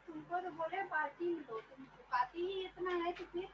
तुमको तो बोले पार्टी में दो, तुम खाती ही इतना है तो फिर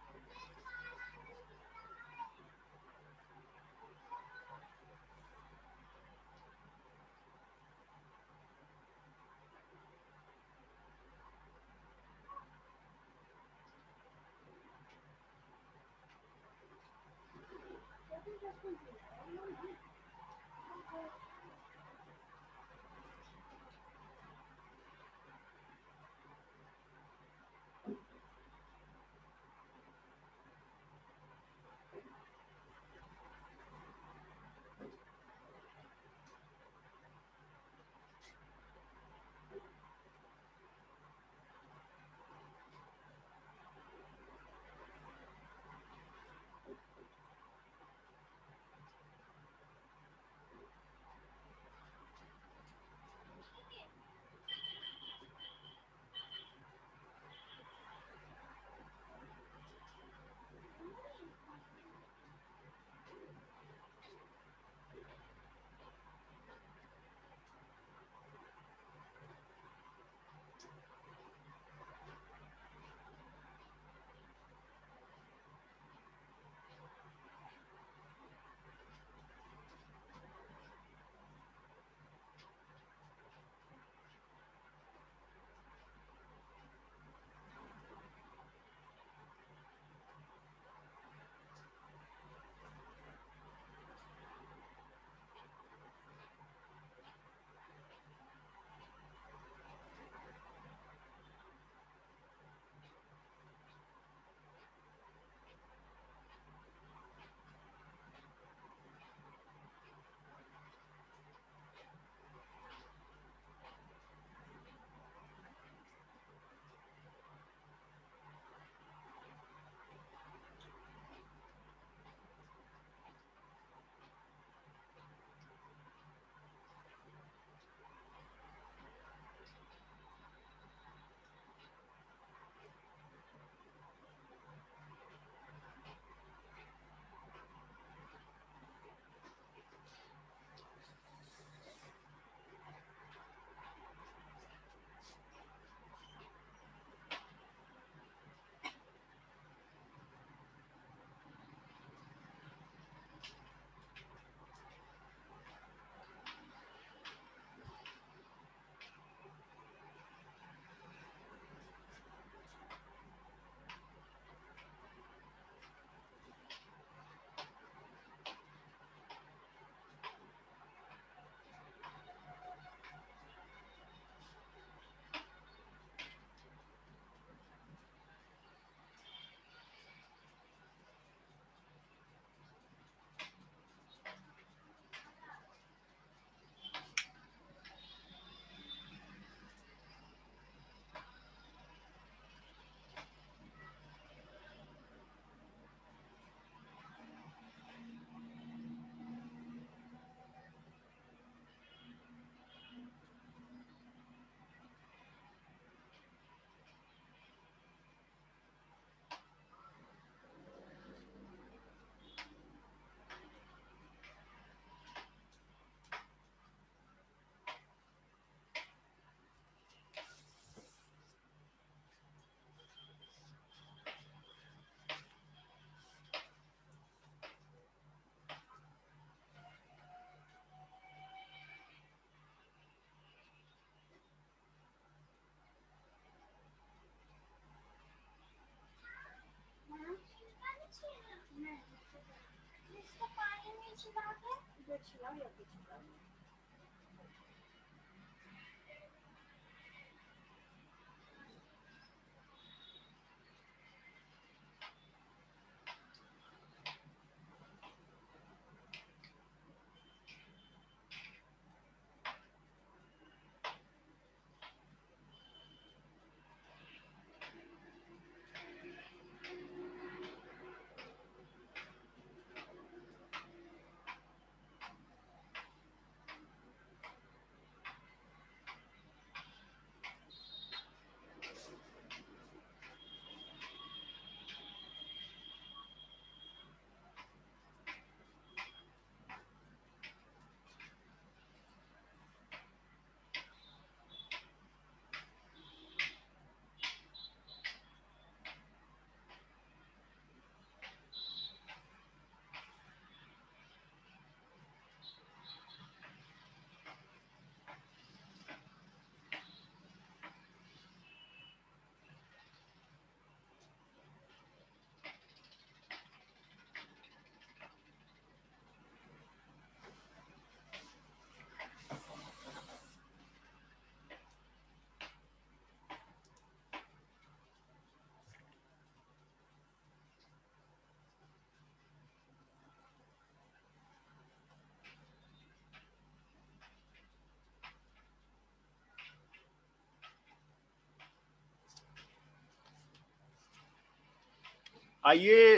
आइए,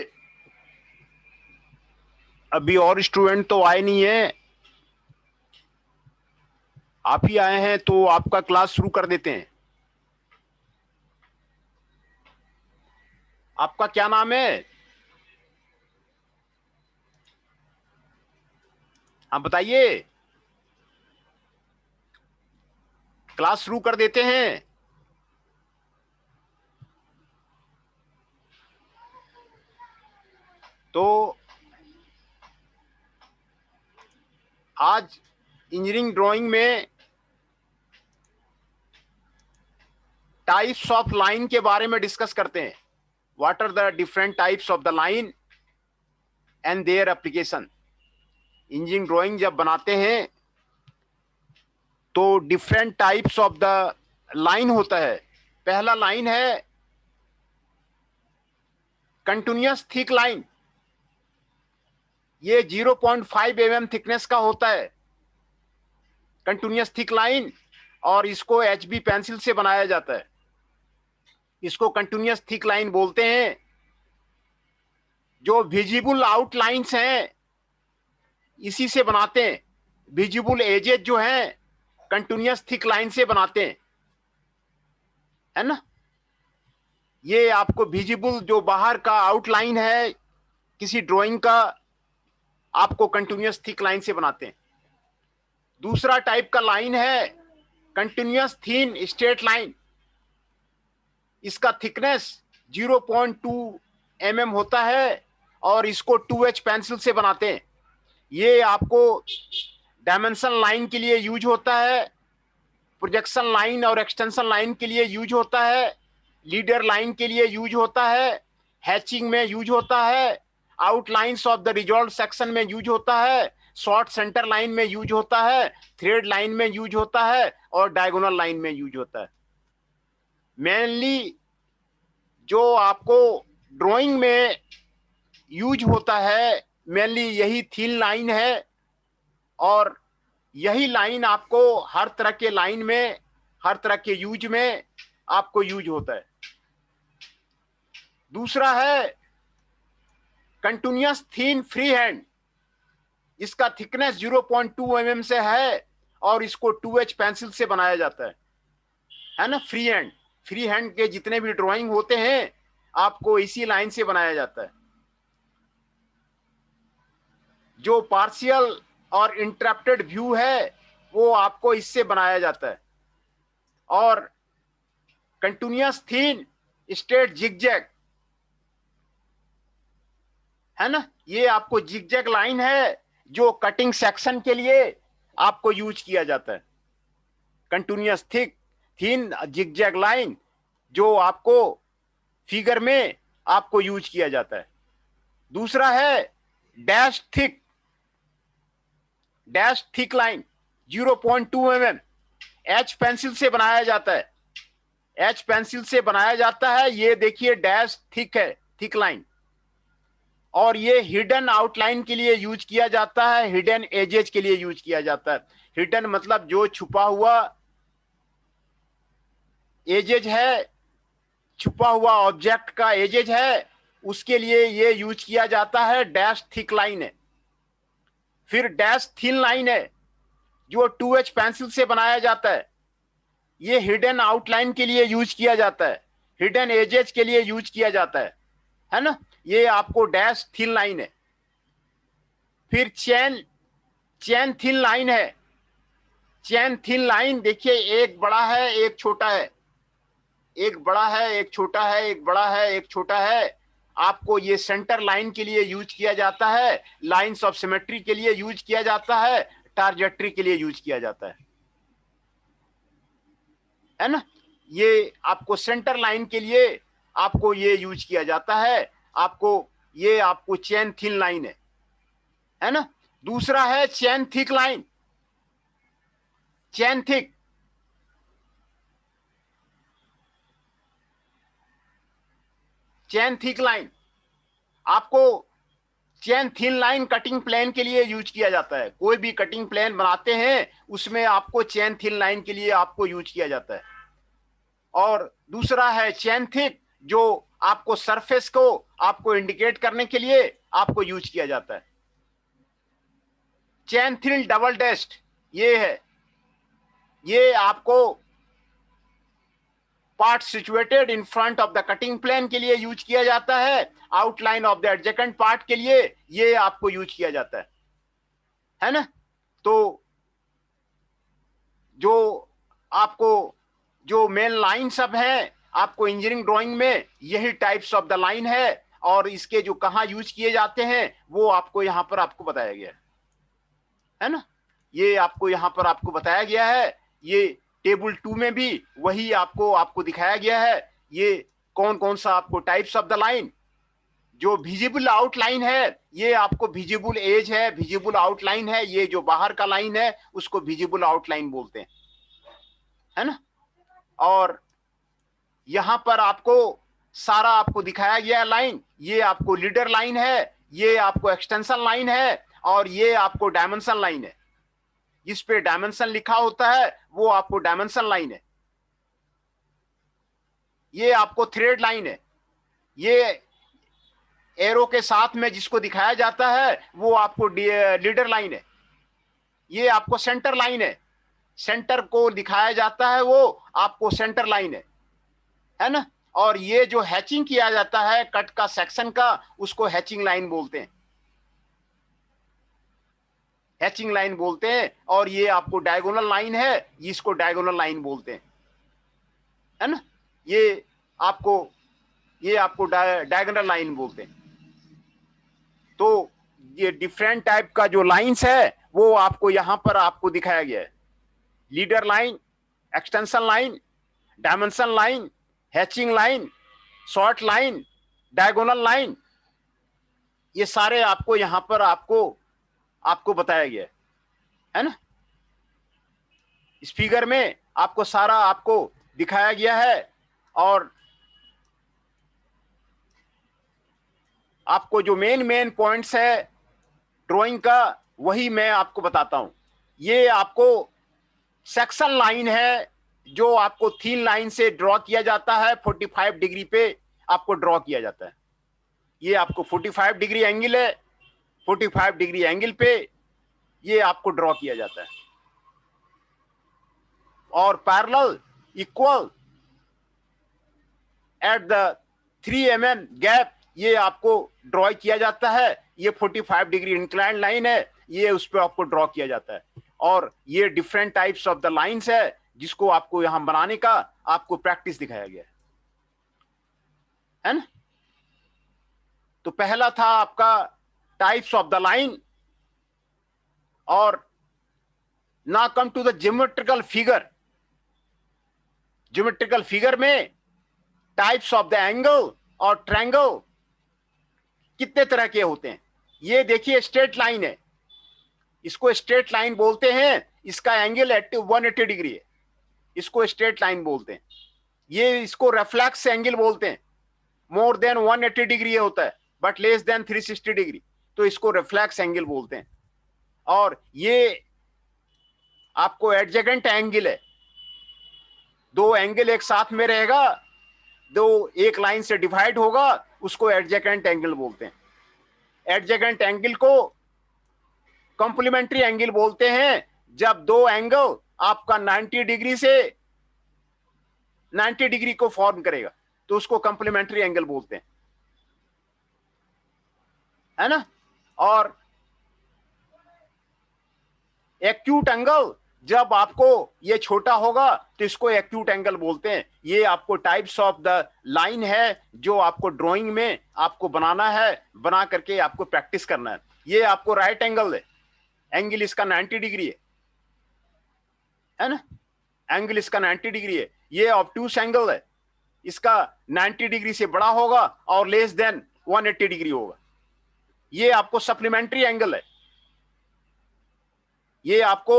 अभी और स्टूडेंट तो आए नहीं है, आप ही आए हैं तो आपका क्लास शुरू कर देते हैं। आपका क्या नाम है? आप बताइए, क्लास शुरू कर देते हैं। तो आज इंजीनियरिंग ड्राइंग में टाइप्स ऑफ लाइन के बारे में डिस्कस करते हैं। What are the different types of the line and their application. Engineering drawing जब बनाते हैं तो different types of the line होता है। पहला लाइन है कंटिन्यूअस थिक लाइन, ये 0.5 mm थिकनेस का होता है कंटिन्यूअस थिक लाइन, और इसको HB पेंसिल से बनाया जाता है। इसको कंटिन्यूअस थिक लाइन बोलते हैं। जो विजिबल आउटलाइंस हैं इसी से बनाते हैं। विजिबल एजेस जो हैं कंटिन्यूअस थिक लाइन से बनाते हैं, है ना। ये आपको विजिबल जो बाहर का आउटलाइन है किसी ड्राइंग का, आपको कंटिन्यूअस थिक लाइन से बनाते हैं। दूसरा टाइप का लाइन है कंटिन्यूअस थिन स्ट्रेट लाइन। इसका थिकनेस 0.2 mm होता है और इसको 2H पेंसिल से बनाते हैं। ये आपको डायमेंशन लाइन के लिए यूज होता है, प्रोजेक्शन लाइन और एक्सटेंशन लाइन के लिए यूज होता है, लीडर लाइन के लिए यूज होता है, हैचिंग में यूज होता है, outlines of the resolve section में यूज होता है, शॉर्ट सेंटर लाइन में यूज होता है, थ्रेड लाइन में यूज होता है और डायगोनल लाइन में यूज होता है। मेनली जो आपको ड्राइंग में यूज होता है मेनली यही थिन लाइन है, और यही लाइन आपको हर तरह के लाइन में, हर तरह के यूज में आपको यूज होता है। दूसरा है कंटिन्यूअस थिन फ्री हैंड। इसका थिकनेस 0.2 mm से है और इसको 2H पेंसिल से बनाया जाता है ना। फ्री हैंड, फ्री हैंड के जितने भी ड्राइंग होते हैं आपको इसी लाइन से बनाया जाता है। जो पार्शियल और इंटरप्टेड व्यू है वो आपको इससे बनाया जाता है। और कंटिन्यूअस थिन स्ट्रेट जिगजैग, है ना, ये आपको जिगजैग लाइन है जो कटिंग सेक्शन के लिए आपको यूज किया जाता है। Continuous thick thin zigzag line जो आपको फिगर में आपको यूज किया जाता है। दूसरा है dash thick line 0.2 mm, H pencil से बनाया जाता है। H पेंसिल से बनाया जाता है। ये देखिए डैश थिक है, थिक लाइन, और ये हिडन आउटलाइन के लिए यूज किया जाता है, हिडन एजेज के लिए यूज किया जाता है। हिडन मतलब जो छुपा हुआ एजेज है, छुपा हुआ ऑब्जेक्ट का एजेज है, उसके लिए ये यूज किया जाता है। डैश थिक लाइन है। फिर डैश थिन लाइन है जो 2H पेंसिल से बनाया जाता है। ये हिडन आउटलाइन के लिए यूज किया जाता है, हिडन एजेज के लिए यूज किया जाता है ना। ये आपको डैश थिन लाइन है। फिर चैन थिन लाइन है। चैन थिन लाइन देखिए, एक बड़ा है एक छोटा है, एक बड़ा है एक छोटा है, एक बड़ा है एक छोटा है। आपको ये सेंटर लाइन के लिए यूज किया जाता है, लाइंस ऑफ सिमेट्री के लिए यूज किया जाता है, टारजेक्ट्री के लिए यूज किया जाता है ना। ये आपको सेंटर लाइन के लिए आपको ये यूज किया जाता है। ये आपको चैन थिन लाइन है ना। दूसरा है chain thick line. Chain thick line आपको chain thin line cutting plane के लिए यूज किया जाता है। कोई भी कटिंग प्लेन बनाते हैं उसमें आपको चैन थिन लाइन के लिए आपको यूज किया जाता है। और दूसरा है चैन थिक जो आपको सरफेस को आपको इंडिकेट करने के लिए आपको यूज किया जाता है। चैन थ्रिल डबल टेस्ट ये है, ये आपको part situated in front of the cutting plane के लिए यूज किया जाता है। Outline of the adjacent part के लिए ये आपको यूज किया जाता है ना। तो जो आपको जो मेन लाइन सब है आपको इंजीनियरिंग ड्राइंग में यही टाइप्स ऑफ द लाइन है, और इसके जो कहाँ यूज किए जाते हैं वो आपको यहां पर आपको बताया गया है ना। ये आपको यहां पर आपको बताया गया है। ये टेबल 2 में भी वही आपको दिखाया गया है। ये कौन कौन सा आपको टाइप्स ऑफ द लाइन, जो विजिबल आउटलाइन है ये आपको विजिबल एज है, विजिबल आउटलाइन है, ये जो बाहर का लाइन है उसको विजिबल आउटलाइन बोलते हैं, है ना। और यहां पर आपको सारा आपको दिखाया गया है लाइन। ये आपको लीडर लाइन है, ये आपको एक्सटेंशन लाइन है, और ये आपको डायमेंशन लाइन है। जिस पे डायमेंशन लिखा होता है वो आपको डायमेंशन लाइन है। ये आपको थ्रेड लाइन है। ये एरो के साथ में जिसको दिखाया जाता है वो आपको लीडर लाइन है। ये आपको सेंटर लाइन है, सेंटर को दिखाया जाता है वो आपको सेंटर लाइन है ना। और ये जो हैचिंग किया जाता है कट का सेक्शन का उसको हैचिंग लाइन बोलते हैं, हैचिंग लाइन बोलते हैं। और ये आपको डायगोनल लाइन है, इसको डायगोनल लाइन बोलते हैं, है ना। ये आपको डायगोनल लाइन बोलते हैं। तो ये डिफरेंट टाइप का जो लाइंस है वो आपको यहां पर आपको दिखाया गया है। Leader line, extension line, dimension line, hatching line, short line, diagonal line, ये सारे आपको यहां पर आपको बताया गया है ना। इस फिगर में आपको सारा आपको दिखाया गया है। और आपको जो मेन पॉइंट्स है ड्राइंग का वही मैं आपको बताता हूं। ये आपको सेक्शन लाइन है जो आपको थीन लाइन से ड्रॉ किया जाता है, 45 डिग्री पे आपको ड्रॉ किया जाता है। ये आपको 45 डिग्री एंगल है, 45 डिग्री एंगल पे ये आपको ड्रॉ किया जाता है। और parallel equal at the 3 mm gap ये आपको ड्रॉ किया जाता है। ये 45 डिग्री इंक्लाइन लाइन है, ये उस पर आपको ड्रॉ किया जाता है। और ये different types of the lines है जिसको आपको यहां बनाने का आपको प्रैक्टिस दिखाया गया है ना। तो पहला था आपका टाइप्स ऑफ द लाइन। और ना come to the geometrical figure. Geometrical figure में टाइप्स ऑफ द एंगल और ट्रायंगल कितने तरह के होते हैं। ये देखिए स्ट्रेट लाइन है, इसको स्ट्रेट लाइन बोलते हैं। इसका एंगल 180 डिग्री है, इसको स्ट्रेट लाइन बोलते हैं। ये इसको रेफ्लेक्स एंगल बोलते हैं। मोर देन 180 डिग्री होता है बट लेस देन 360 डिग्री, तो इसको रिफ्लेक्स एंगल बोलते हैं। और ये आपको एडजेसेंट एंगल है, दो एंगल एक साथ में रहेगा, दो एक लाइन से डिवाइड होगा, उसको एडजेसेंट एंगल बोलते हैं। एडजेसेंट एंगल को कॉम्प्लीमेंट्री एंगल बोलते हैं जब दो एंगल आपका 90 डिग्री से 90 डिग्री को फॉर्म करेगा तो उसको कॉम्प्लीमेंट्री एंगल बोलते हैं, है ना। और एक्यूट एंगल जब आपको ये छोटा होगा तो इसको एक्यूट एंगल बोलते हैं। ये आपको टाइप्स ऑफ द लाइन है जो आपको ड्राइंग में आपको बनाना है, बना करके आपको प्रैक्टिस करना है। ये आपको राइट एंगल है, एंगल इसका 90 डिग्री है ना, एंगल इसका 90 डिग्री है। ये ऑब्टूस एंगल है, इसका 90 डिग्री से बड़ा होगा और लेस देन 180 डिग्री होगा। ये आपको सप्लीमेंट्री एंगल है। ये आपको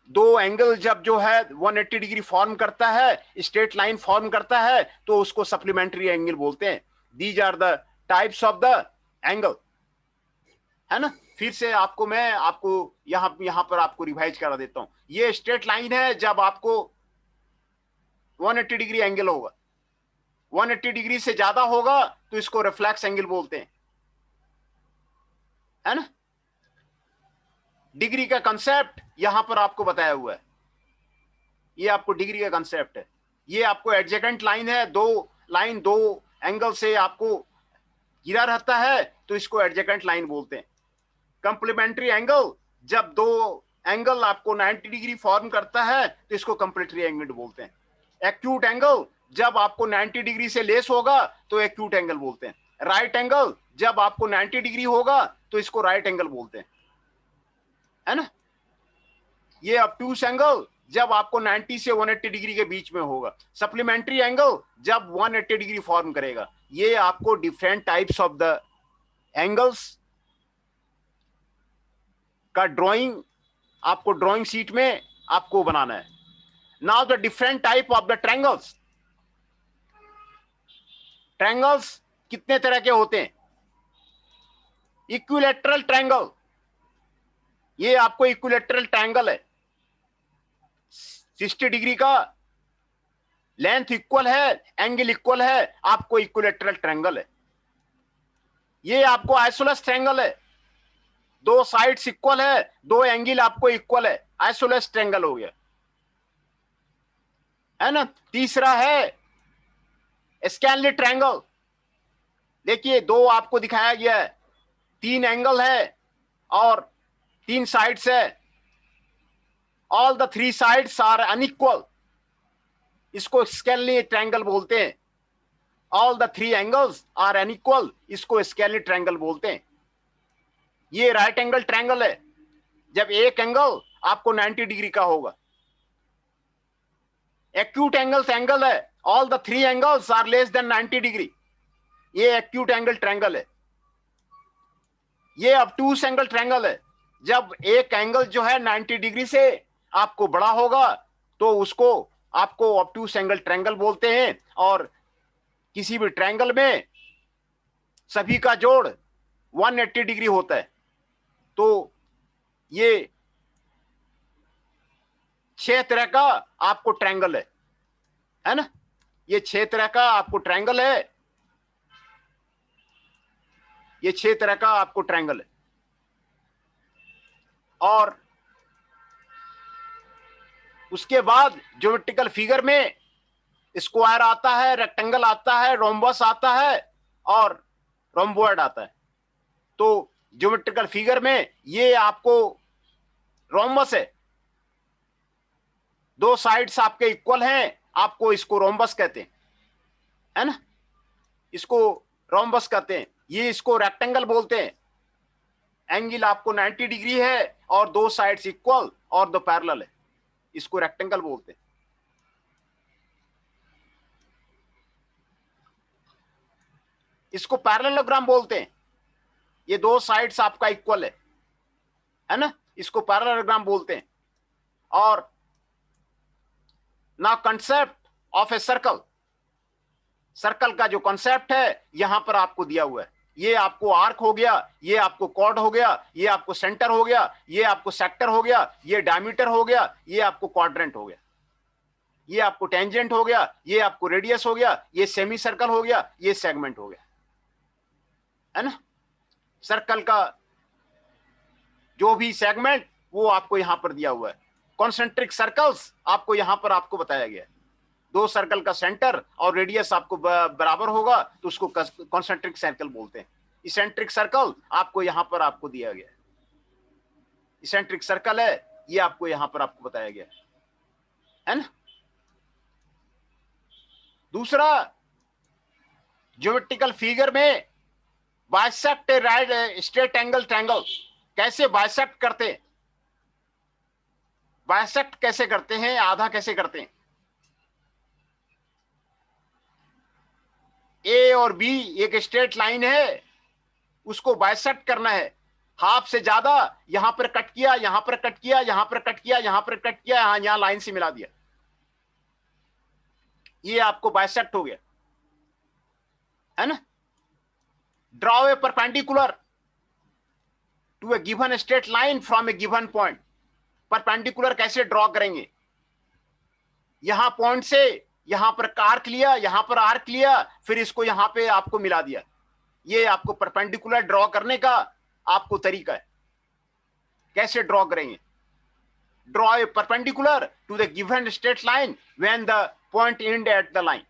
दो एंगल जब जो है 180 डिग्री फॉर्म करता है, स्ट्रेट लाइन फॉर्म करता है, तो उसको सप्लीमेंट्री एंगल बोलते हैं। These are the types of the angle, है ना। फिर से आपको मैं यहां पर आपको रिवाइज करा देता हूं। ये स्ट्रेट लाइन है जब आपको 180 डिग्री एंगल होगा, 180 डिग्री से ज्यादा होगा तो इसको रिफ्लेक्स एंगल बोलते हैं, है ना। डिग्री का कंसेप्ट यहां पर आपको बताया हुआ है, ये आपको डिग्री का कंसेप्ट है। ये आपको एडजेसेंट लाइन है, दो एंगल से आपको घिरा रहता है तो इसको एडजेसेंट लाइन बोलते हैं। कंप्लीमेंट्री एंगल, जब दो एंगल आपको 90 डिग्री फॉर्म करता है तो इसको कंप्लीमेंट्री एंगल बोलते हैं। एक्यूट एंगल, जब आपको 90 डिग्री से लेस होगा तो एक्यूट एंगल बोलते हैं। राइट एंगल, जब आपको 90 डिग्री होगा तो इसको राइट एंगल बोलते हैं, है ना। ये ऑब्टूस एंगल जब आपको 90 से 180 डिग्री के बीच में होगा। सप्लीमेंट्री एंगल जब 180 डिग्री फॉर्म करेगा। ये आपको different types of the angles का ड्राइंग आपको ड्राइंग शीट में आपको बनाना है। Now the different type of the triangles. Triangles कितने तरह के होते हैं? इक्विलैटरल ट्रायंगल, ये आपको इक्विलैटरल ट्रायंगल है, 60 डिग्री का लेंथ इक्वल है, एंगल इक्वल है, आपको इक्विलैटरल ट्रायंगल है। ये आपको आइसोसेलेस ट्रायंगल है, दो साइड्स इक्वल है, दो एंगल आपको इक्वल है, आइसोसेलेस ट्रायंगल हो गया, है ना। तीसरा है स्कैनली ट्रायंगल। देखिए दो आपको दिखाया गया है, तीन एंगल है और तीन साइड्स है, all the three sides are unequal, इसको स्कैनली ट्रायंगल बोलते हैं। All the three angles are unequal, इसको स्कैनली ट्रायंगल बोलते हैं। ये राइट एंगल ट्रायंगल है, जब एक एंगल आपको 90 डिग्री का होगा। एक्यूट एंगल है, all the three angles are less than 90 degree, ये एक्यूट एंगल ट्रायंगल है। ये ऑब्टूस एंगल ट्रायंगल है, जब एक एंगल जो है 90 डिग्री से आपको बड़ा होगा तो उसको आपको ऑब्टूस एंगल ट्रायंगल बोलते हैं। और किसी भी ट्रायंगल में सभी का जोड़ 180 डिग्री होता है। तो ये 6 तरह का आपको ट्रायंगल है ना। ये 6 तरह का आपको ट्रायंगल है, ये 6 तरह का आपको ट्रायंगल है। और उसके बाद ज्योमेट्रिकल फिगर में स्क्वायर आता है, रेक्टेंगल आता है, रोम्बस आता है और रोम्बोइड आता है। तो ज्योमेट्रिकल फिगर में ये आपको रोम्बस है, दो साइड्स आपके इक्वल हैं, आपको इसको रोम्बस कहते हैं, है ना, इसको रोम्बस कहते हैं। ये इसको रेक्टेंगल बोलते हैं, एंगल आपको 90 डिग्री है और दो साइड्स इक्वल और दो पैरेलल है, इसको रेक्टेंगल बोलते हैं। इसको पैरेललोग्राम बोलते हैं, ये दो साइड्स आपका इक्वल है ना, इसको पैरेललोग्राम बोलते हैं। और ना concept of a circle, circle का जो कंसेप्ट है यहां पर आपको दिया हुआ है। ये आपको आर्क हो गया, ये आपको कॉर्ड हो गया, ये आपको सेंटर हो गया, ये आपको सेक्टर हो गया, ये डायमीटर हो गया, ये आपको क्वाड्रेंट हो गया, ये आपको टेंजेंट हो गया, ये आपको रेडियस हो गया, ये सेमी सर्कल हो गया, ये सेगमेंट हो गया, है ना। सर्कल का जो भी सेगमेंट वो आपको यहां पर दिया हुआ है। कॉन्सेंट्रिक सर्कल्स आपको यहां पर आपको बताया गया है, दो सर्कल का सेंटर और रेडियस आपको बराबर होगा तो उसको कॉन्सेंट्रिक सर्कल बोलते हैं। इसेंट्रिक सर्कल आपको यहां पर आपको दिया गया है, इसेंट्रिक सर्कल है, ये आपको यहां पर आपको बताया गया है ना। दूसरा, ज्योमेट्रिकल फिगर में bisect right straight angle triangle कैसे बाइसेक्ट करते हैं, बाइसेक्ट कैसे करते हैं, आधा कैसे करते हैं। ए और बी एक स्ट्रेट लाइन है, उसको बाइसेक्ट करना है, हाफ से ज्यादा यहां पर कट किया, यहां पर कट किया, यहां पर कट किया, यहां पर कट किया, यहां लाइन से मिला दिया, ये आपको बाइसेक्ट हो गया, है ना। Draw a perpendicular to a given straight line from a given point. Perpendicular कैसे ड्रॉ करेंगे, यहां पॉइंट से यहां पर आर्क लिया, यहां पर आर्क लिया, फिर इसको यहां पे आपको मिला दिया। ये आपको परपेंडिकुलर ड्रॉ करने का आपको तरीका है। कैसे ड्रॉ करेंगे? Draw a perpendicular to the given straight line when the point and at the line,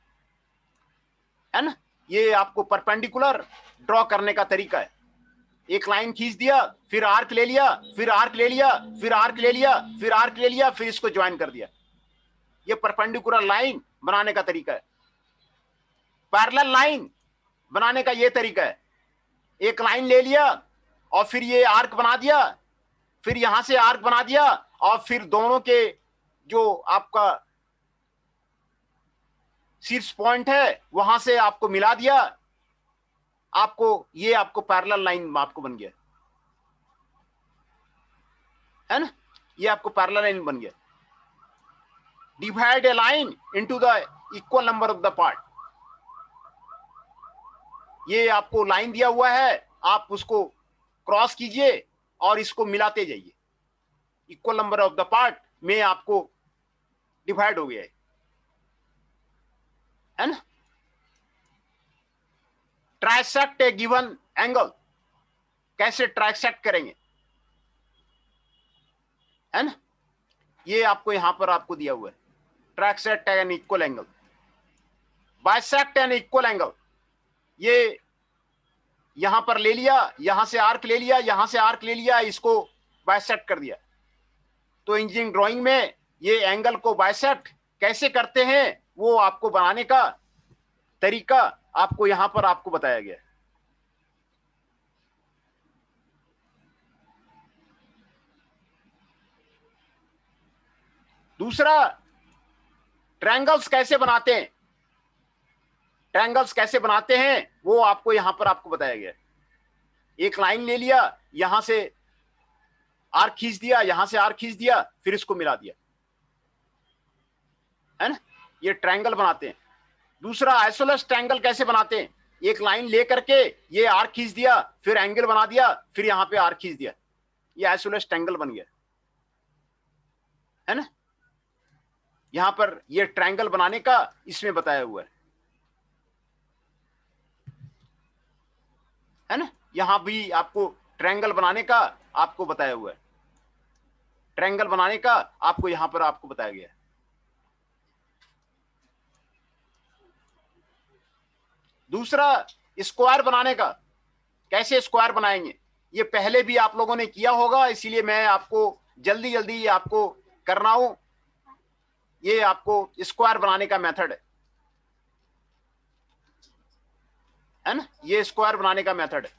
है ना। ये आपको परपेंडिकुलर ड्रॉ करने का तरीका है। एक लाइन खींच दिया, फिर आर्क ले लिया, फिर आर्क ले लिया, फिर आर्क ले लिया, फिर आर्क ले लिया, फिर इसको ज्वाइन कर दिया। ये परपेंडिकुलर लाइन बनाने का तरीका है। पैरेलल लाइन बनाने का ये तरीका है। एक लाइन ले लिया और फिर ये आर्क बना दिया, फिर यहां से आर्क बना दिया, और फिर दोनों के जो आपका शीर्ष पॉइंट है वहां से आपको मिला दिया। आपको ये आपको पैरेलल लाइन आपको बन गया, है ना। ये आपको पैरेलल लाइन बन गया। Divide A line into the equal number of the part. ये आपको लाइन दिया हुआ है, आप उसको क्रॉस कीजिए और इसको मिलाते जाइए। Equal number of the part में आपको डिवाइड हो गया है ना। ट्राइसेक्ट ए गिवन एंगल, कैसे ट्राइसेक्ट करेंगे, है ना। ये आपको यहां पर आपको दिया हुआ है। Trisect an equal angle, bisect an equal angle. ये यहां पर ले लिया, यहां से आर्क ले लिया, यहां से आर्क ले लिया, इसको बाइसेक्ट कर दिया। तो इंजीनियरिंग ड्राइंग में ये एंगल को बाइसेक्ट कैसे करते हैं वो आपको बनाने का तरीका आपको यहां पर आपको बताया गया है। दूसरा, ट्रायंगल्स कैसे बनाते हैं, ट्रायंगल्स कैसे बनाते हैं वो आपको यहां पर आपको बताया गया है। एक लाइन ले लिया, यहां से आर्क खींच दिया, यहां से आर्क खींच दिया, फिर इसको मिला दिया, है ना। ये ट्रायंगल बनाते हैं। दूसरा, आइसोसेलेस ट्रायंगल कैसे बनाते हैं? एक लाइन ले करके ये आर्क खींच दिया, फिर एंगल बना दिया, फिर यहां पे आर्क खींच दिया, ये आइसोसेलेस ट्रायंगल बन गया, है ना। यहां पर ये ट्रायंगल बनाने का इसमें बताया हुआ है ना। यहां भी आपको ट्रायंगल बनाने का आपको बताया हुआ है। ट्रायंगल बनाने का आपको यहां पर आपको बताया गया है। दूसरा, स्क्वायर बनाने का, कैसे स्क्वायर बनाएंगे, ये पहले भी आप लोगों ने किया होगा, इसीलिए मैं आपको जल्दी जल्दी आपको कर रहा हूं। ये आपको स्क्वायर बनाने का मेथड है ना। ये स्क्वायर बनाने का मेथड है,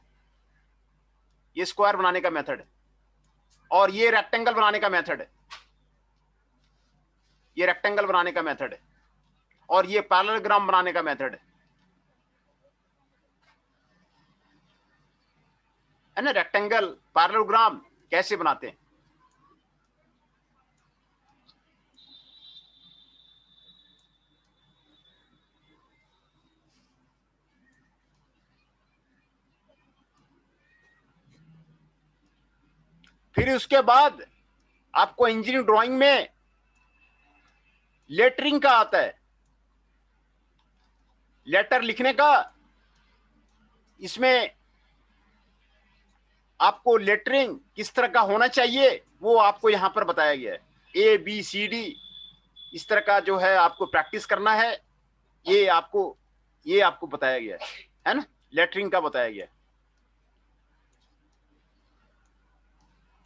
ये स्क्वायर बनाने का मेथड है। और ये रेक्टेंगल बनाने का मेथड है, ये रेक्टेंगल बनाने का मेथड है। और ये पैरेललोग्राम बनाने का मेथड है ना। रेक्टेंगल पैरेललोग्राम कैसे बनाते हैं? फिर उसके बाद आपको इंजीनियरिंग ड्राइंग में लेटरिंग का आता है, लेटर लिखने का। इसमें आपको लेटरिंग किस तरह का होना चाहिए वो आपको यहां पर बताया गया है। ABCD इस तरह का जो है आपको प्रैक्टिस करना है, ये आपको बताया गया है ना। लेटरिंग का बताया गया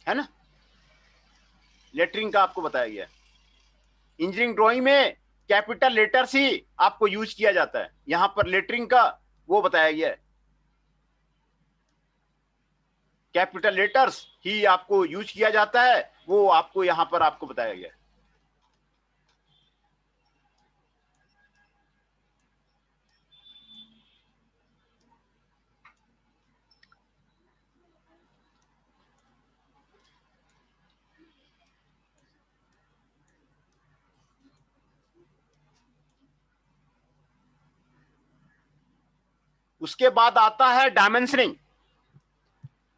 है ना, लेटरिंग का आपको बताया गया। इंजीनियरिंग ड्राइंग में कैपिटल लेटर्स ही आपको यूज किया जाता है, यहां पर लेटरिंग का वो बताया गया है। कैपिटल लेटर्स ही आपको यूज किया जाता है, वो आपको यहां पर आपको बताया गया है। उसके बाद आता है डायमेंशनिंग।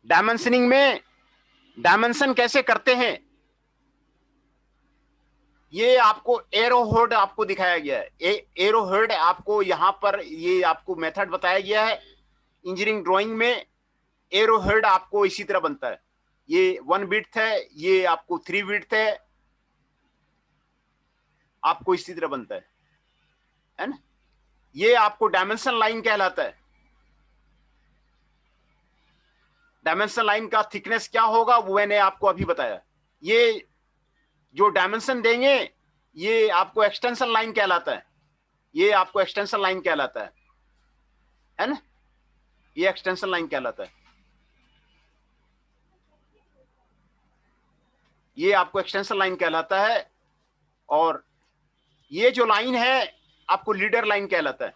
डायमेंशनिंग में डायमेंशन कैसे करते हैं, ये आपको एरोहेड आपको दिखाया गया है। एरोहेड आपको यहां पर ये आपको मेथड बताया गया है। इंजीनियरिंग ड्राइंग में एरोहेड आपको इसी तरह बनता है। ये 1 विड्थ है, ये आपको 3 विड्थ है, आपको इसी तरह बनता है ना। ये आपको डायमेंशन लाइन कहलाता है। डायमेंशन लाइन का थिकनेस क्या होगा वो मैंने आपको अभी बताया। ये जो डायमेंशन देंगे ये आपको एक्सटेंशन लाइन कहलाता है। ये आपको एक्सटेंशन लाइन कहलाता है ना। ये एक्सटेंशन लाइन कहलाता है। ये आपको एक्सटेंशन लाइन कहलाता है। और ये जो लाइन है आपको लीडर लाइन कहलाता है।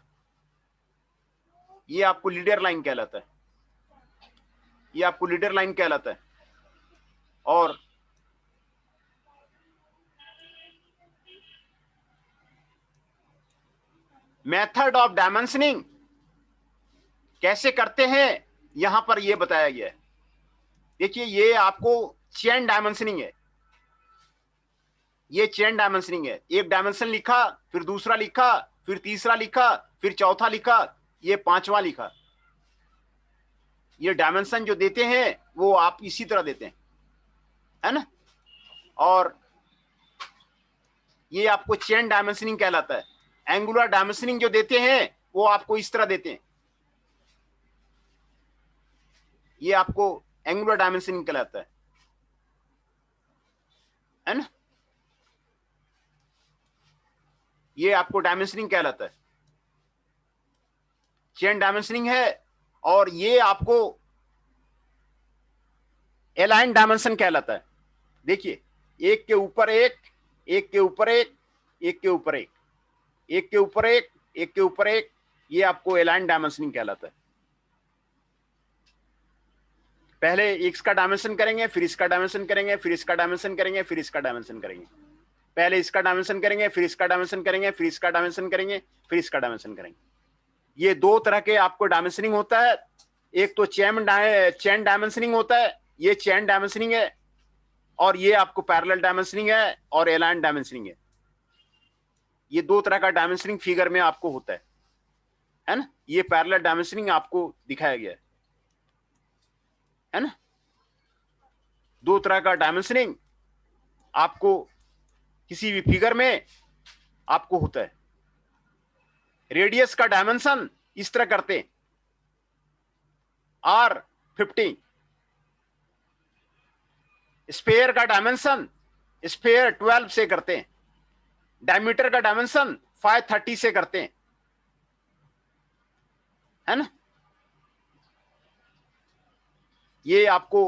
ये आपको लीडर लाइन कहलाता है। ये आपको लीडर लाइन कहलाता है। और मेथड ऑफ डायमेंशनिंग कैसे करते हैं यहां पर यह बताया गया है। देखिए ये आपको चेन डायमेंशनिंग है। ये चेन डायमेंशनिंग है। एक डायमेंशन लिखा, फिर दूसरा लिखा, फिर तीसरा लिखा, फिर चौथा लिखा, ये पांचवा लिखा। ये डायमेंशन जो देते हैं वो आप इसी तरह देते हैं, है ना। और ये आपको चेन डायमेंशनिंग कहलाता है। एंगुलर डायमेंशनिंग जो देते हैं वो आपको इस तरह देते हैं। ये आपको एंगुलर डायमेंशनिंग कहलाता है ना। ये आपको डायमेंशनिंग कहलाता है। चेन डायमेंशनिंग है। और ये आपको एलाइन डायमेंशन कहलाता है। देखिए एक के ऊपर एक, एक के ऊपर एक, एक के ऊपर एक, एक के ऊपर एक, एक के ऊपर एक, ये आपको एलाइन डायमेंशनिंग कहलाता है। पहले इसका डायमेंशन करेंगे, फिर इसका डायमेंशन करेंगे, फिर इसका डायमेंशन करेंगे, फिर इसका डायमेंशन करेंगे। पहले इसका डायमेंशन करेंगे, फिर इसका डायमेंशन करेंगे, फिर इसका डायमेंशन करेंगे, फिर इसका डायमेंशन करेंगे। ये दो तरह के आपको डायमेंशनिंग होता है। एक तो चेन डायमेंशनिंग होता है, ये चेन डायमेंशनिंग है। और ये आपको पैरेलल डायमेंशनिंग है और एलाइन डायमेंशनिंग है। ये दो तरह का डायमेंशनिंग फिगर में आपको होता है ना। ये पैरेलल डायमेंशनिंग आपको दिखाया गया है ना। दो तरह का डायमेंशनिंग आपको किसी भी फिगर में आपको होता है। रेडियस का डायमेंशन इस तरह करते हैं, R15। स्फेयर का डायमेंशन स्फेयर 12 से करते हैं। डायमीटर का डायमेंशन 530 से करते हैं, है ना। ये आपको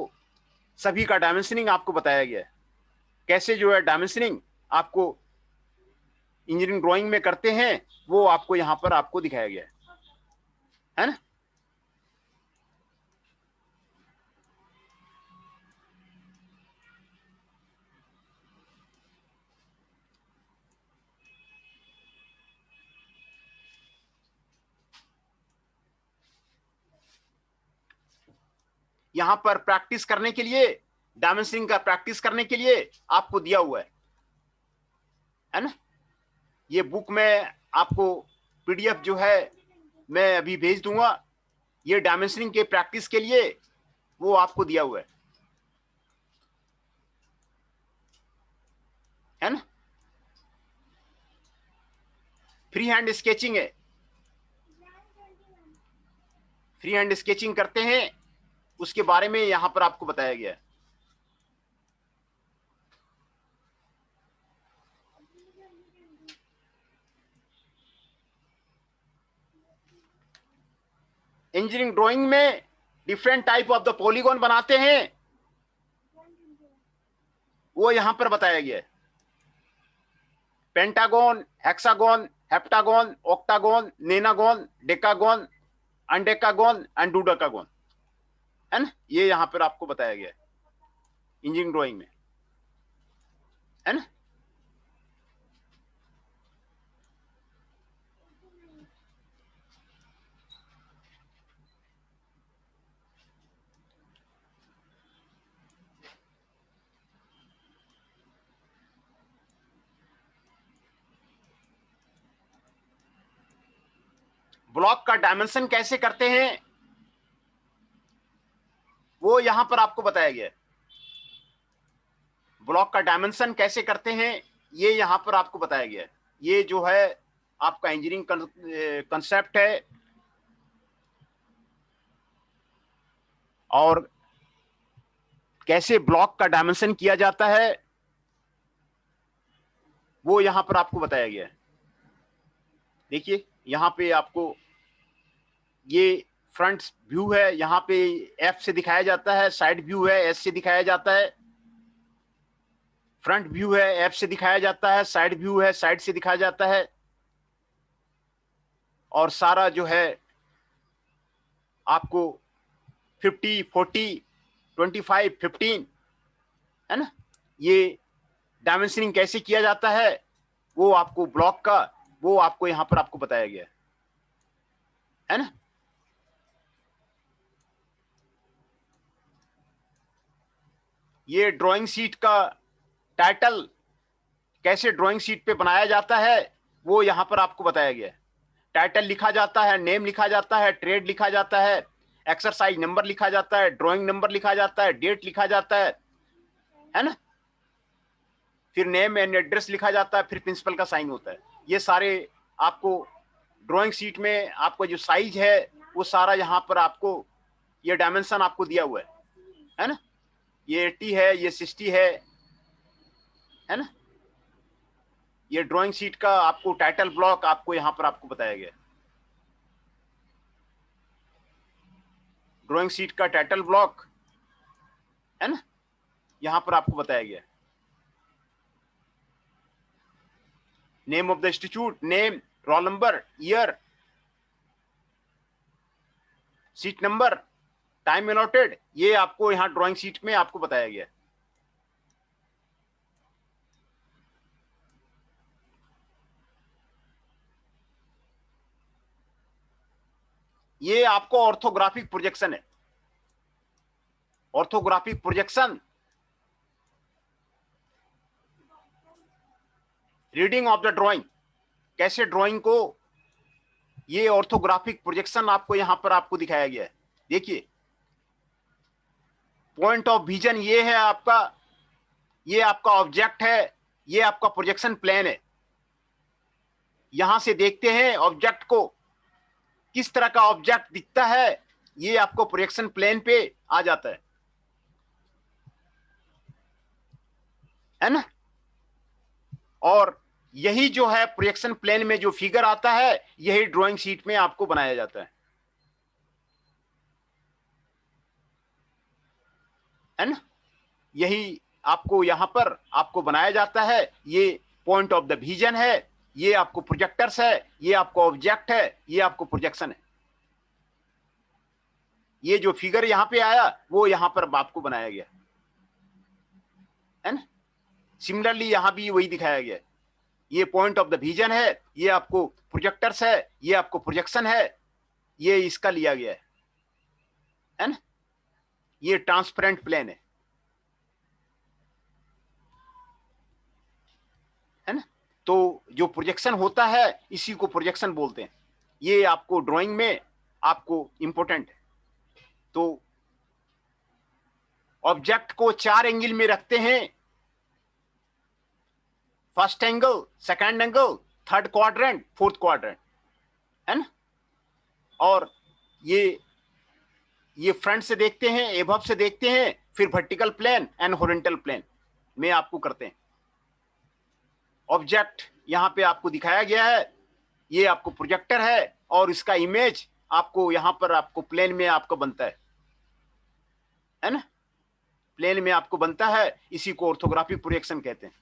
सभी का डायमेंशनिंग आपको बताया गया है। कैसे जो है डायमेंशनिंग आपको इंजीनियरिंग ड्राइंग में करते हैं वो आपको यहां पर आपको दिखाया गया है ना। यहां पर प्रैक्टिस करने के लिए, डायमेंशनिंग का प्रैक्टिस करने के लिए आपको दिया हुआ है ना। ये बुक में आपको पीडीएफ जो है मैं अभी भेज दूंगा। ये डायमेंशनिंग के प्रैक्टिस के लिए वो आपको दिया हुआ है ना। फ्री हैंड स्केचिंग है। फ्री हैंड स्केचिंग करते हैं उसके बारे में यहां पर आपको बताया गया है। इंजीनियरिंग ड्राइंग में different type of the polygon बनाते हैं वो यहां पर बताया गया है। Pentagon, hexagon, heptagon, octagon, nonagon, decagon, undecagon and dodecagon, है ना। ये यहां पर आपको बताया गया है इंजीनियरिंग ड्राइंग में, है ना। ब्लॉक का डायमेंशन कैसे करते हैं वो यहां पर आपको बताया गया है। ब्लॉक का डायमेंशन कैसे करते हैं ये यहां पर आपको बताया गया है। ये जो है आपका इंजीनियरिंग कंसेप्ट है और कैसे ब्लॉक का डायमेंशन किया जाता है वो यहां पर आपको बताया गया है। देखिए यहां पे आपको ये फ्रंट व्यू है, यहां पे एफ से दिखाया जाता है, साइड व्यू है एस से दिखाया जाता है, फ्रंट व्यू है एफ से दिखाया जाता है, साइड व्यू है साइड से दिखाया जाता है, और सारा जो है आपको 50, 40, 25, 15 है ना, ये डायमेंशनिंग कैसे किया जाता है वो आपको ब्लॉक का वो आपको यहां पर आपको बताया गया है ना। ये ड्राइंग शीट का टाइटल कैसे ड्राइंग शीट पे बनाया जाता है वो यहां पर आपको बताया गया है। टाइटल लिखा जाता है, नेम लिखा जाता है, ट्रेड लिखा जाता है, एक्सरसाइज नंबर लिखा जाता है, ड्राइंग नंबर लिखा जाता है, डेट लिखा जाता है ना, फिर नेम एंड एड्रेस लिखा जाता है, फिर प्रिंसिपल का साइन होता है। ये सारे आपको ड्राइंग शीट में आपको जो साइज है वो सारा यहाँ पर आपको ये डायमेंशन आपको दिया हुआ है ना। ये 80 है, ये 60 है ना। ये ड्राइंग शीट का आपको टाइटल ब्लॉक आपको यहाँ पर आपको बताया गया है। ड्राइंग शीट का टाइटल ब्लॉक है ना, यहां पर आपको बताया गया है। Name of the institute, name, roll number, year, seat number, time allotted, ये आपको यहां ड्राइंग शीट में आपको बताया गया है। ये आपको ऑर्थोग्राफिक प्रोजेक्शन है। Orthographic projection, reading of the drawing, कैसे ड्राइंग को ये ऑर्थोग्राफिक प्रोजेक्शन आपको यहां पर आपको दिखाया गया है। देखिए पॉइंट ऑफ विजन ये है आपका, ये आपका ऑब्जेक्ट है, ये आपका प्रोजेक्शन प्लेन है। यहां से देखते हैं ऑब्जेक्ट को, किस तरह का ऑब्जेक्ट दिखता है ये आपको प्रोजेक्शन प्लेन पे आ जाता है ना। और यही जो है प्रोजेक्शन प्लेन में जो फिगर आता है यही ड्राइंग शीट में आपको बनाया जाता है ना। यही आपको यहां पर आपको बनाया जाता है। ये पॉइंट ऑफ द विजन है, ये आपको प्रोजेक्टर्स है, ये आपको ऑब्जेक्ट है, ये आपको प्रोजेक्शन है। ये जो फिगर यहां पे आया वो यहां पर आपको बनाया गया है ना। सिमिलरली यहां भी वही दिखाया गया है। ये पॉइंट ऑफ द विजन है, ये आपको प्रोजेक्टर्स है, ये आपको प्रोजेक्शन है, ये इसका लिया गया है ना। ये ट्रांसपेरेंट प्लेन है ना। तो जो प्रोजेक्शन होता है इसी को प्रोजेक्शन बोलते हैं। ये आपको ड्राइंग में आपको इंपॉर्टेंट है। तो ऑब्जेक्ट को 4 एंगल में रखते हैं, first angle, second angle, third quadrant, fourth quadrant है ना। और ये फ्रंट से देखते हैं, एबव से देखते हैं, फिर vertical plane and horizontal plane में आपको करते हैं। ऑब्जेक्ट यहां पे आपको दिखाया गया है, ये आपको प्रोजेक्टर है और इसका इमेज आपको यहां पर आपको प्लेन में आपको बनता है ना। प्लेन में आपको बनता है, इसी को ऑर्थोग्राफिक प्रोजेक्शन कहते हैं।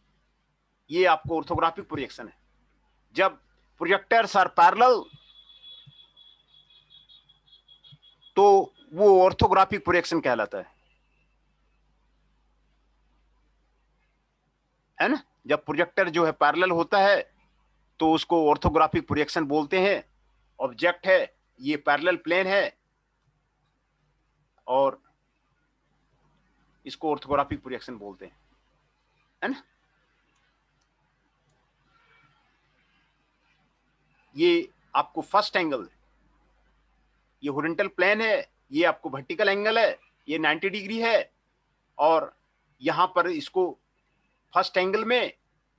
ये आपको ऑर्थोग्राफिक प्रोजेक्शन है। जब प्रोजेक्टर्स आर पैरेलल तो वो ऑर्थोग्राफिक प्रोजेक्शन कहलाता है ना। जब प्रोजेक्टर जो है पैरेलल होता है तो उसको ऑर्थोग्राफिक प्रोजेक्शन बोलते हैं। ऑब्जेक्ट है, ये पैरेलल प्लेन है और इसको ऑर्थोग्राफिक प्रोजेक्शन बोलते हैं है ना। ये आपको फर्स्ट एंगल ये हॉरिजॉन्टल प्लेन है, ये आपको वर्टिकल एंगल है, ये 90 डिग्री है, और यहां पर इसको फर्स्ट एंगल में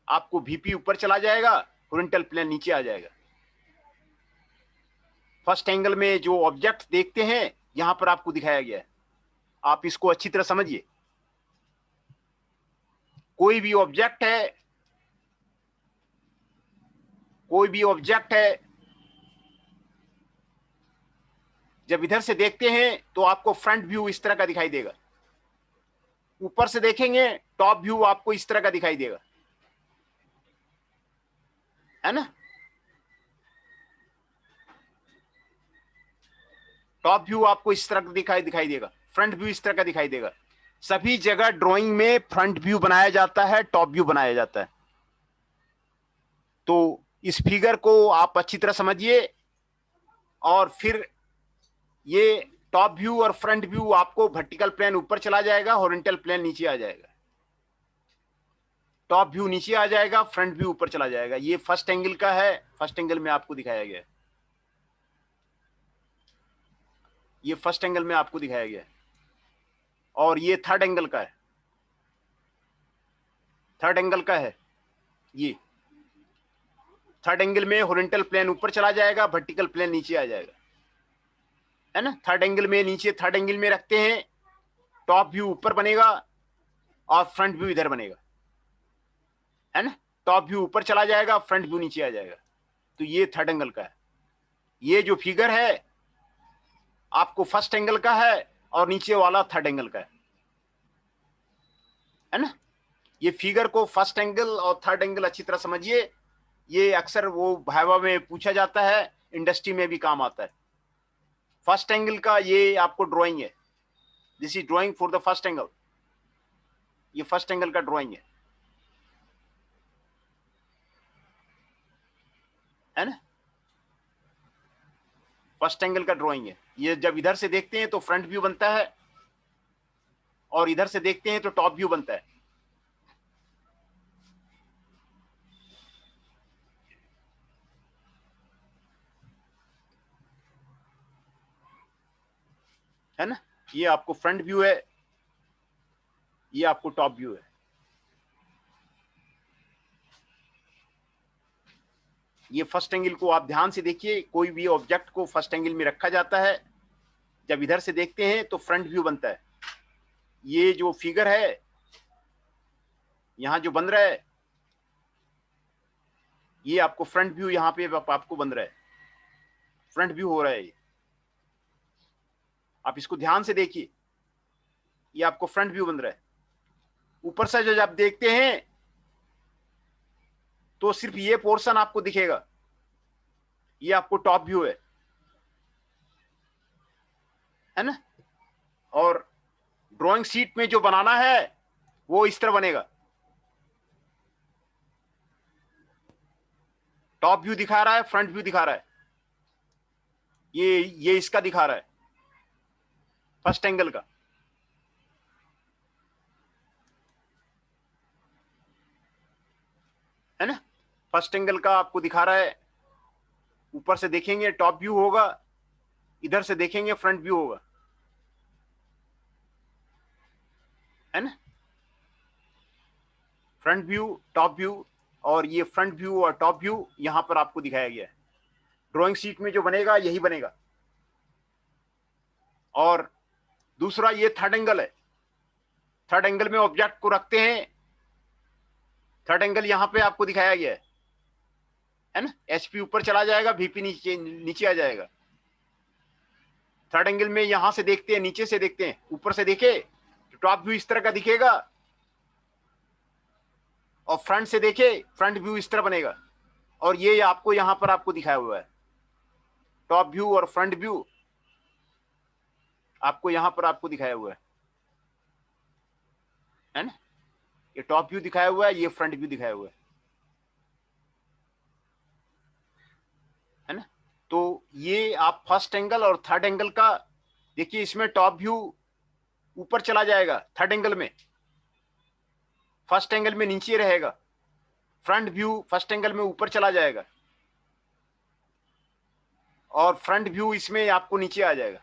आपको वीपी ऊपर चला जाएगा, हॉरिजॉन्टल प्लेन नीचे आ जाएगा। फर्स्ट एंगल में जो ऑब्जेक्ट देखते हैं यहां पर आपको दिखाया गया है, आप इसको अच्छी तरह समझिए। कोई भी ऑब्जेक्ट है, कोई भी ऑब्जेक्ट है, जब इधर से देखते हैं तो आपको फ्रंट व्यू इस तरह का दिखाई देगा, ऊपर से देखेंगे टॉप व्यू आपको इस तरह का दिखाई देगा, है ना। टॉप व्यू आपको इस तरह का दिखाई देगा, फ्रंट व्यू इस तरह का दिखाई देगा। सभी जगह ड्राइंग में फ्रंट व्यू बनाया जाता है, टॉप व्यू बनाया जाता है। तो इस फिगर को आप अच्छी तरह समझिए, और फिर ये टॉप व्यू और फ्रंट व्यू आपको वर्टिकल प्लेन ऊपर चला जाएगा, हॉरिजॉन्टल प्लेन नीचे आ जाएगा। टॉप व्यू नीचे आ जाएगा, फ्रंट व्यू ऊपर चला जाएगा। ये फर्स्ट एंगल का है, फर्स्ट एंगल में आपको दिखाया गया है, ये फर्स्ट एंगल में आपको दिखाया गया है। और ये थर्ड एंगल का है, थर्ड एंगल का है। ये थर्ड एंगल में हॉरिजॉन्टल प्लेन ऊपर चला जाएगा, वर्टिकल प्लेन नीचे आ जाएगा, है ना। थर्ड एंगल में नीचे, थर्ड एंगल में रखते हैं, टॉप व्यू ऊपर बनेगा और फ्रंट व्यू इधर बनेगा, है ना। टॉप व्यू ऊपर चला जाएगा, फ्रंट व्यू नीचे आ जाएगा। तो ये थर्ड एंगल का है। ये जो फिगर है आपको फर्स्ट एंगल का है और नीचे वाला थर्ड एंगल का है ना। ये फिगर को फर्स्ट एंगल और थर्ड एंगल अच्छी तरह समझिए। ये अक्सर वो वाइवा में पूछा जाता है, इंडस्ट्री में भी काम आता है। फर्स्ट एंगल का ये आपको ड्राइंग है, this is drawing for the first angle. ये फर्स्ट एंगल का ड्राइंग है ना। फर्स्ट एंगल का ड्राइंग है। ये जब इधर से देखते हैं तो फ्रंट व्यू बनता है, और इधर से देखते हैं तो टॉप व्यू बनता है ना। ये आपको फ्रंट व्यू है, ये आपको टॉप व्यू है। ये फर्स्ट एंगल को आप ध्यान से देखिए, कोई भी ऑब्जेक्ट को फर्स्ट एंगल में रखा जाता है, जब इधर से देखते हैं तो फ्रंट व्यू बनता है। ये जो फिगर है यहां जो बन रहा है, ये आपको फ्रंट व्यू यहां पे आपको बन रहा है, फ्रंट व्यू हो रहा है। ये आप इसको ध्यान से देखिए, ये आपको फ्रंट व्यू बन रहा है। ऊपर से जब आप देखते हैं तो सिर्फ ये पोर्शन आपको दिखेगा, ये आपको टॉप व्यू है ना। और ड्राइंग शीट में जो बनाना है वो इस तरह बनेगा। टॉप व्यू दिखा रहा है, फ्रंट व्यू दिखा रहा है, ये इसका दिखा रहा है, फर्स्ट एंगल का, है ना। फर्स्ट एंगल का आपको दिखा रहा है। ऊपर से देखेंगे टॉप व्यू होगा, इधर से देखेंगे फ्रंट व्यू होगा, है ना। फ्रंट व्यू, टॉप व्यू, और ये फ्रंट व्यू और टॉप व्यू यहां पर आपको दिखाया गया है। ड्राइंग शीट में जो बनेगा यही बनेगा। और दूसरा ये थर्ड एंगल है। थर्ड एंगल में ऑब्जेक्ट को रखते हैं, थर्ड एंगल यहां पे आपको दिखाया गया है ना। एचपी ऊपर चला जाएगा, वीपी नीचे नीचे आ जाएगा। थर्ड एंगल में यहां से देखते हैं, नीचे से देखते हैं, ऊपर से देखे तो टॉप व्यू इस तरह का दिखेगा, और फ्रंट से देखे फ्रंट व्यू इस तरह बनेगा। और ये आपको यहां पर आपको दिखाया हुआ है, टॉप व्यू और फ्रंट व्यू आपको यहां पर आपको दिखाया हुआ है ना। ये टॉप व्यू दिखाया हुआ है, ये फ्रंट व्यू दिखाया हुआ है ना। तो ये आप फर्स्ट एंगल और थर्ड एंगल का देखिए, इसमें टॉप व्यू ऊपर चला जाएगा, थर्ड एंगल में फर्स्ट एंगल में नीचे रहेगा, फ्रंट व्यू फर्स्ट एंगल में ऊपर चला जाएगा। और फ्रंट व्यू इसमें आपको नीचे आ जाएगा।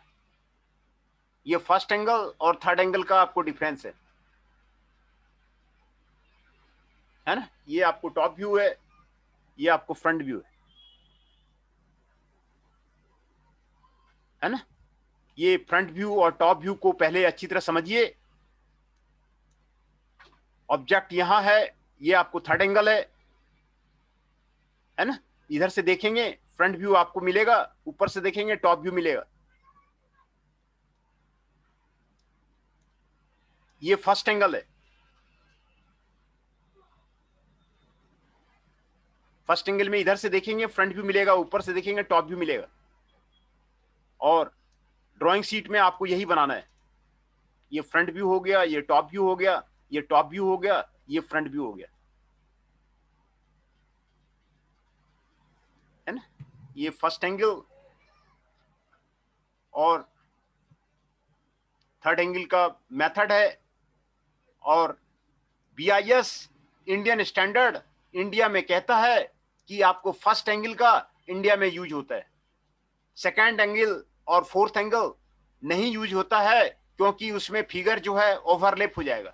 ये फर्स्ट एंगल और थर्ड एंगल का आपको डिफरेंस है ना। ये आपको टॉप व्यू है, ये आपको फ्रंट व्यू है ना। ये फ्रंट व्यू और टॉप व्यू को पहले अच्छी तरह समझिए। ऑब्जेक्ट यहां है, ये आपको थर्ड एंगल है ना। इधर से देखेंगे फ्रंट व्यू आपको मिलेगा, ऊपर से देखेंगे टॉप व्यू मिलेगा। ये फर्स्ट एंगल है। फर्स्ट एंगल में इधर से देखेंगे फ्रंट व्यू मिलेगा, ऊपर से देखेंगे टॉप व्यू मिलेगा। और ड्राइंग शीट में आपको यही बनाना है। ये फ्रंट व्यू हो गया, ये टॉप व्यू हो गया, ये टॉप व्यू हो गया, ये फ्रंट व्यू हो गया, है ना। ये फर्स्ट एंगल और थर्ड एंगल का मेथड है। और बीआईएस इंडियन स्टैंडर्ड इंडिया में कहता है कि आपको फर्स्ट एंगल का इंडिया में यूज होता है, सेकंड एंगल और फोर्थ एंगल नहीं यूज होता है, क्योंकि उसमें फिगर जो है ओवरलैप हो जाएगा,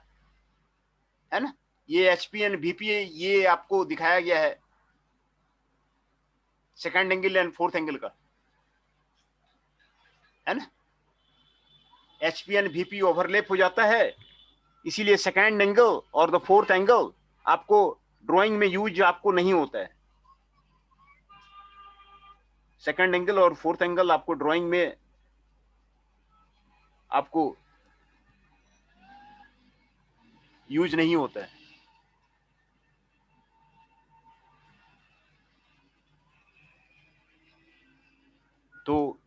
है ना। ये एचपीएन वीपीए ये आपको दिखाया गया है second angle and fourth angle का, है ना। एचपीएन वीपी ओवरलैप हो जाता है, इसीलिए सेकंड एंगल और द फोर्थ एंगल आपको ड्राइंग में यूज आपको नहीं होता है। सेकंड एंगल और फोर्थ एंगल आपको ड्राइंग में आपको यूज नहीं होता है। तो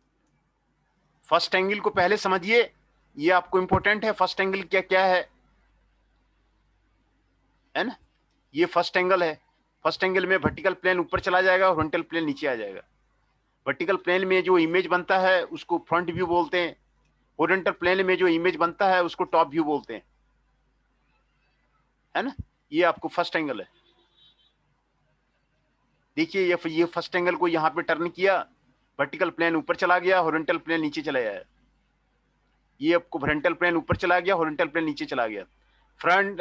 फर्स्ट एंगल को पहले समझिए, ये आपको इंपॉर्टेंट है। फर्स्ट एंगल क्या क्या है ना। ये फर्स्ट एंगल है। फर्स्ट एंगल में वर्टिकल प्लेन ऊपर चला जाएगा, हॉरिजॉन्टल प्लेन नीचे आ जाएगा। वर्टिकल प्लेन में जो इमेज बनता है उसको फ्रंट व्यू बोलते हैं, हॉरिजॉन्टल प्लेन में जो इमेज बनता है उसको टॉप व्यू बोलते हैं, है ना। ये आपको फर्स्ट एंगल है। देखिए ये फर्स्ट एंगल को यहां पे टर्न किया, वर्टिकल प्लेन ऊपर चला गया, हॉरिजॉन्टल प्लेन नीचे चला गया। ये आपको वर्टिकल प्लेन ऊपर चला गया, हॉरिजॉन्टल प्लेन नीचे चला गया। फ्रंट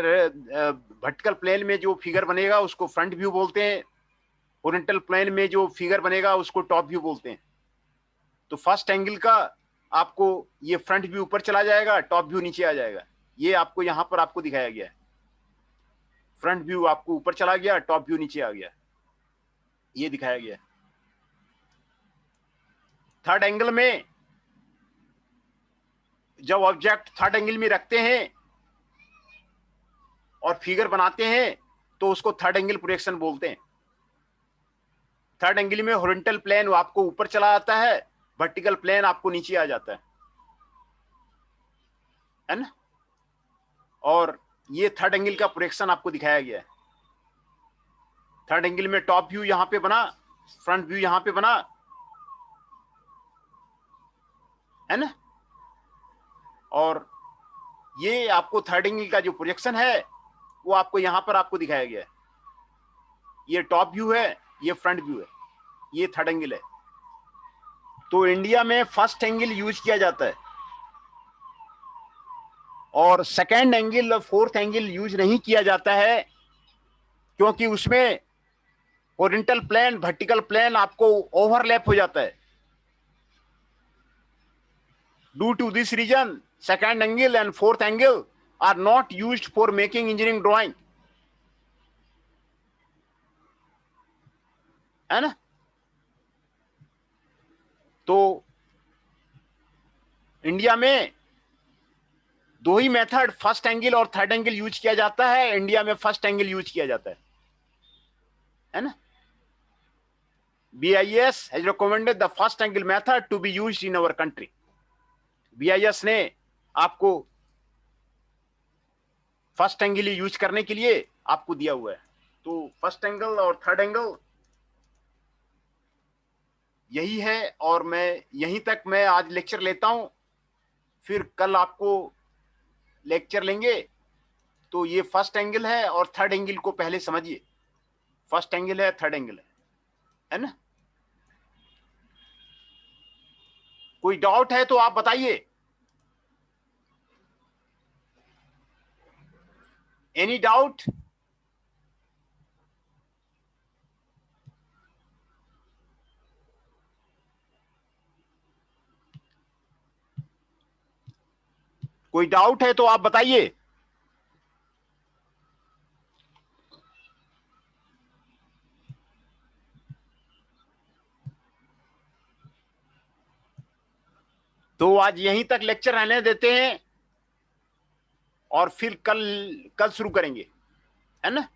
वर्टिकल प्लेन में जो फिगर बनेगा उसको फ्रंट व्यू बोलते हैं, हॉरिजॉन्टल प्लेन में जो फिगर बनेगा उसको टॉप व्यू बोलते हैं। तो फर्स्ट एंगल का आपको ये फ्रंट व्यू ऊपर चला जाएगा, टॉप व्यू नीचे आ जाएगा। ये आपको यहां पर आपको दिखाया गया है। फ्रंट व्यू आपको ऊपर चला गया, टॉप व्यू नीचे आ गया, ये दिखाया गया है। थर्ड एंगल में जब ऑब्जेक्ट थर्ड एंगल में रखते हैं और फिगर बनाते हैं तो उसको थर्ड एंगल प्रोजेक्शन बोलते हैं। थर्ड एंगल में हॉरिजॉन्टल प्लेन आपको ऊपर चला जाता है, वर्टिकल प्लेन आपको नीचे आ जाता है ना। और ये थर्ड एंगल का प्रोजेक्शन आपको दिखाया गया है। थर्ड एंगल में टॉप व्यू यहां पे बना, फ्रंट व्यू यहां पे बना, है ना। और ये आपको थर्ड एंगल का जो प्रोजेक्शन है वो आपको यहां पर आपको दिखाया गया है। ये टॉप व्यू है, ये फ्रंट व्यू है, ये थर्ड एंगल है। तो इंडिया में फर्स्ट एंगल यूज किया जाता है और सेकेंड एंगल और फोर्थ एंगल यूज नहीं किया जाता है, क्योंकि उसमें हॉरिजॉन्टल प्लेन वर्टिकल प्लेन आपको ओवरलैप हो जाता है। Due to this reason second angle and fourth angle are not used for making engineering drawing, है ना। तो इंडिया में दो ही मेथड फर्स्ट एंगल और थर्ड एंगल यूज किया जाता है। इंडिया में फर्स्ट एंगल यूज किया जाता है ना। BIS has recommended the first angle method to be used in our country. BIS ने आपको फर्स्ट एंगल यूज करने के लिए आपको दिया हुआ है। तो फर्स्ट एंगल और थर्ड एंगल यही है। और मैं यहीं तक मैं आज लेक्चर लेता हूं, फिर कल आपको लेक्चर लेंगे। तो ये फर्स्ट एंगल है और थर्ड एंगल को पहले समझिए। फर्स्ट एंगल है, थर्ड एंगल है ना। कोई डाउट है तो आप बताइए। Any doubt? कोई डाउट है तो आप बताइए। तो आज यहीं तक लेक्चर रहने देते हैं और फिर कल शुरू करेंगे, है ना।